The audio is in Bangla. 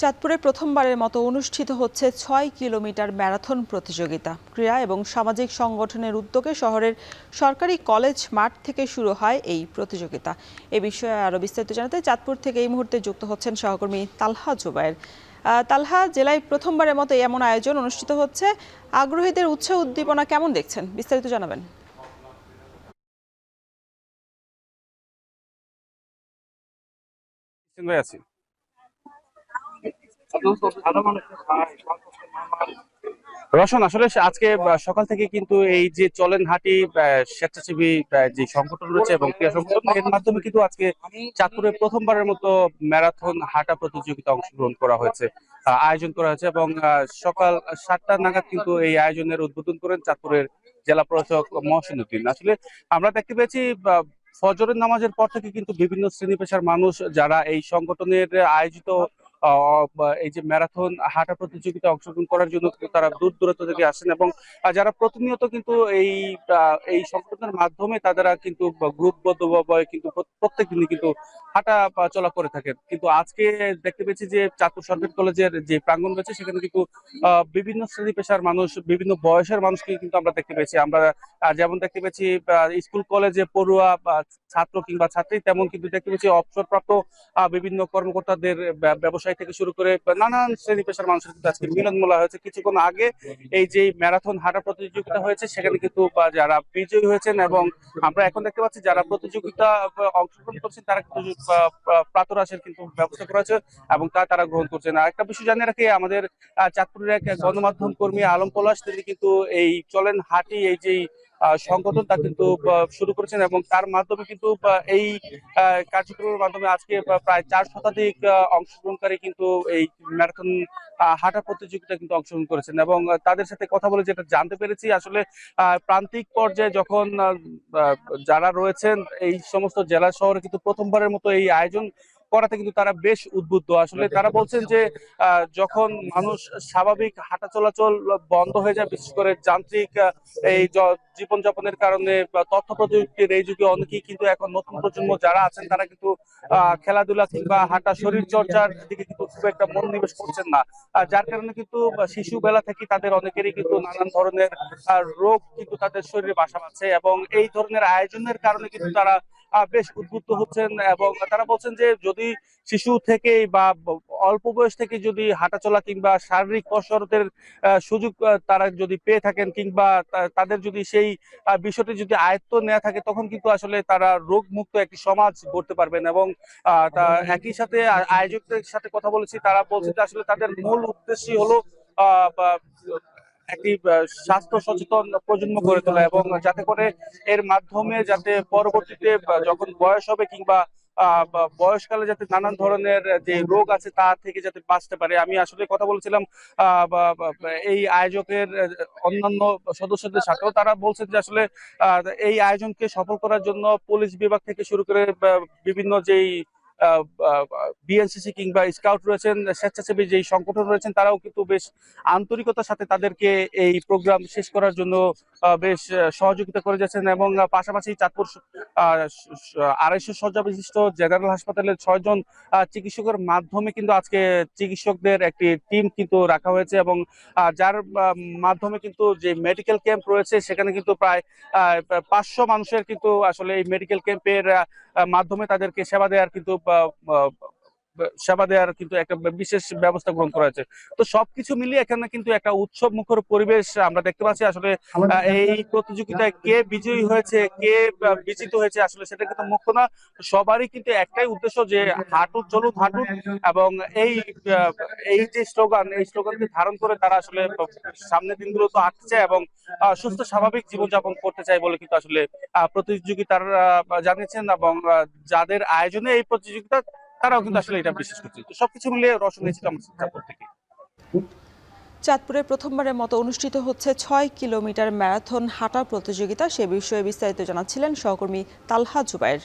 চাঁদপুরে প্রথমবারের মতো অনুষ্ঠিত হচ্ছে ৬ কিলোমিটার ম্যারাথন প্রতিযোগিতা। ক্রীড়া এবং সামাজিক সংগঠনের উদ্যোগে শহরের সরকারি কলেজ মাঠ থেকে শুরু হয় এই প্রতিযোগিতা। এ বিষয়ে আরও বিস্তারিত জানাতে চাঁদপুর থেকে এই মুহূর্তে যুক্ত হচ্ছেন সহকর্মী তালহা জুবায়ের। তালহা, জেলায় প্রথমবারের মতো এমন আয়োজন অনুষ্ঠিত হচ্ছে, আগ্রহীদের উৎসাহ উদ্দীপনা কেমন দেখছেন, বিস্তারিত জানাবেন। আছি। রওশন, আসলে আজকে সকাল থেকে কিন্তু এই যে চলেন হাঁটি স্বেচ্ছাসেবী যে সংগঠন রয়েছে এবং ক্রীড়া সংগঠন, এর মাধ্যমে কিন্তু আজকে চাঁদপুরে প্রথমবারের মতো ম্যারাথন হাঁটা প্রতিযোগিতা অংশগ্রহণ করা হয়েছে, আয়োজন করা হয়েছে এবং সকাল 7টা নাগাদ কিন্তু এই আয়োজনের উদ্বোধন করেন চাঁদপুরের জেলা প্রশাসক মহসিন উদ্দিন। আসলে আমরা দেখতে পেয়েছি ফজরের নামাজের পর থেকে কিন্তু বিভিন্ন শ্রেণী পেশার মানুষ যারা এই সংগঠনের আয়োজিত এই যে ম্যারাথন হাঁটা প্রতিযোগিতা অংশগ্রহণ করার জন্য কিন্তু তারা দূর দূরান্ত থেকে আসেন এবং যারা প্রতিনিয়ত কিন্তু এই সংগঠনের মাধ্যমে তারা কিন্তু গ্রুপবদ্ধভাবে কিন্তু প্রত্যেক দিনই কিন্তু হাঁটা চলা করে থাকেন। কিন্তু আজকে দেখতে পেয়েছি যে চাঁদপুর সরকারি কলেজের যে প্রাঙ্গণ রয়েছে সেখানে কিন্তু বিভিন্ন শ্রেণী পেশার মানুষ, বিভিন্ন বয়সের মানুষকে কিন্তু আমরা দেখতে পেয়েছি। আমরা যেমন দেখতে পেয়েছি স্কুল কলেজে পড়ুয়া ছাত্র কিংবা ছাত্রী, তেমন কিন্তু দেখতে পেয়েছি অবসরপ্রাপ্ত বিভিন্ন কর্মকর্তাদের, ব্যবসায়ী থেকে শুরু করে নানান শ্রেণী পেশার মানুষের কিন্তু আজকে মিলন মেলা হয়েছে। কিছুক্ষণ আগে এই যে ম্যারাথন হাঁটা প্রতিযোগিতা হয়েছে সেখানে কিন্তু যারা বিজয়ী হয়েছেন এবং আমরা এখন দেখতে পাচ্ছি যারা প্রতিযোগিতা অংশগ্রহণ করছেন তারা কিন্তু প্রাতরাশের কিন্তু ব্যবস্থা করা হয়েছে এবং তারা গ্রহণ করছেন। আর একটা বিষয় জানিয়ে রাখি, আমাদের চাঁদপুরের এক গণমাধ্যম কর্মী আলম পলাশ, তিনি কিন্তু এই চলেন হাঁটি এই যে সংগঠন তা কিন্তু শুরু করেছেন এবং তার মাধ্যমে কিন্তু এই কার্যক্রমের মাধ্যমে আজকে প্রায় 4 শতাধিক অংশগ্রহণকারী কিন্তু এই ম্যারাথন হাঁটা প্রতিযোগিতা কিন্তু অংশগ্রহণ করেছেন এবং তাদের সাথে কথা বলে যেটা জানতে পেরেছি, আসলে প্রান্তিক পর্যায়ে যখন যারা রয়েছেন এই সমস্ত জেলা শহরে কিন্তু প্রথমবারের মতো এই আয়োজন করাতে কিন্তু তারা বেশ উদ্বুদ্ধ। আসলে তারা বলছেন যে যখন মানুষ স্বাভাবিক হাঁটা চলাচল বন্ধ হয়ে যায়, বিশেষ করে যান্ত্রিক এই জীবনযাপনের কারণে তথ্য প্রযুক্তির এই যুগে অনেকেই কিন্তু এখন নতুন প্রজন্ম যারা আছেন তারা কিন্তু খেলাধুলা কিংবা হাঁটা শরীর চর্চার দিকে কিন্তু খুব একটা মনোনিবেশ করছেন না, যার কারণে কিন্তু শিশু বেলা থেকে তাদের অনেকেরই কিন্তু নানান ধরনের রোগ কিন্তু তাদের শরীরে বাসা বাঁধছে এবং এই ধরনের আয়োজনের কারণে কিন্তু তারা বেশ উদ্বুদ্ধ হচ্ছেন এবং তারা বলছেন যে যদি শিশু থেকেই বা অল্প বয়স থেকে যদি হাঁটাচলা কিংবা শারীরিক কসরতের সুযোগ তারা যদি পেয়ে থাকেন কিংবা তাদের যদি সেই বিষয়টি যদি আয়ত্ত নেওয়া থাকে, তখন কিন্তু আসলে তারা রোগ মুক্ত একটি সমাজ গড়তে পারবেন এবং একই সাথে আয়োজকদের সাথে কথা বলেছি, তারা বলছে যে আসলে তাদের মূল উদ্দেশ্যই হলো একটি স্বাস্থ্য সচেতন প্রজন্ম গড়ে তোলা এবং যাতে করে এর মাধ্যমে যাতে পরবর্তীতে যখন বয়স হবে কিংবা বয়সকালে যাতে নানান ধরনের যে রোগ আছে তা থেকে যাতে বাঁচতে পারে। আমি আসলে কথা বলেছিলাম এই আয়োজকের অন্যান্য সদস্যদের সাথেও, তারা বলছেন যে আসলে এই আয়োজনকে সফল করার জন্য পুলিশ বিভাগ থেকে শুরু করে বিভিন্ন যেই বিএনসিসি কিংবা স্কাউট রয়েছেন, স্বেচ্ছাসেবী যেই সংগঠন রয়েছেন, তারাও কিন্তু বেশ আন্তরিকতার সাথে তাদেরকে এই প্রোগ্রাম শেষ করার জন্য বেশ সহযোগিতা করে যাচ্ছেন এবং পাশাপাশি চাঁদপুর 250 শয্যা বিশিষ্ট জেনারেল হাসপাতালের 6 জন চিকিৎসকের মাধ্যমে কিন্তু আজকে চিকিৎসকদের একটি টিম কিন্তু রাখা হয়েছে এবং যার মাধ্যমে কিন্তু যে মেডিকেল ক্যাম্প রয়েছে সেখানে কিন্তু প্রায় 500 মানুষের কিন্তু আসলে এই মেডিকেল ক্যাম্পের মাধ্যমে তাদেরকে সেবা দেওয়ার কিন্তু একটা বিশেষ ব্যবস্থা গ্রহণ করা হয়েছে। তো সবকিছু মিলিয়ে এখানে কিন্তু একটা উৎসব মুখর পরিবেশ আমরা দেখতে পাচ্ছি। আসলে এই প্রতিযোগিতায় কে বিজয়ী হয়েছে, কে বিজিত হয়েছে, আসলে সেটা কিন্তু মুখ্য না। সবারই কিন্তু একটাই উদ্দেশ্য যে হাঁটুন চলুন হাঁটুন এবং এই এই যে স্লোগান, এই স্লোগানকে ধারণ করে তারা আসলে সামনের দিনগুলো তো হাঁটতে চায় এবং সুস্থ স্বাভাবিক জীবনযাপন করতে চায় বলে কিন্তু আসলে প্রতিযোগিতার জানিয়েছেন এবং যাদের আয়োজনে এই প্রতিযোগিতা তারাও কিন্তু আসলে এটা বিশ্বাস করছে। তো সবকিছু মিলিয়ে রসন হয়েছিল আমার চাঁদপুর থেকে। চাঁদপুরে প্রথমবারের মতো অনুষ্ঠিত হচ্ছে ৬ কিলোমিটার ম্যারাথন হাঁটা প্রতিযোগিতা। সে বিষয়ে বিস্তারিত জানাচ্ছিলেন সহকর্মী তালহা জুবায়ের।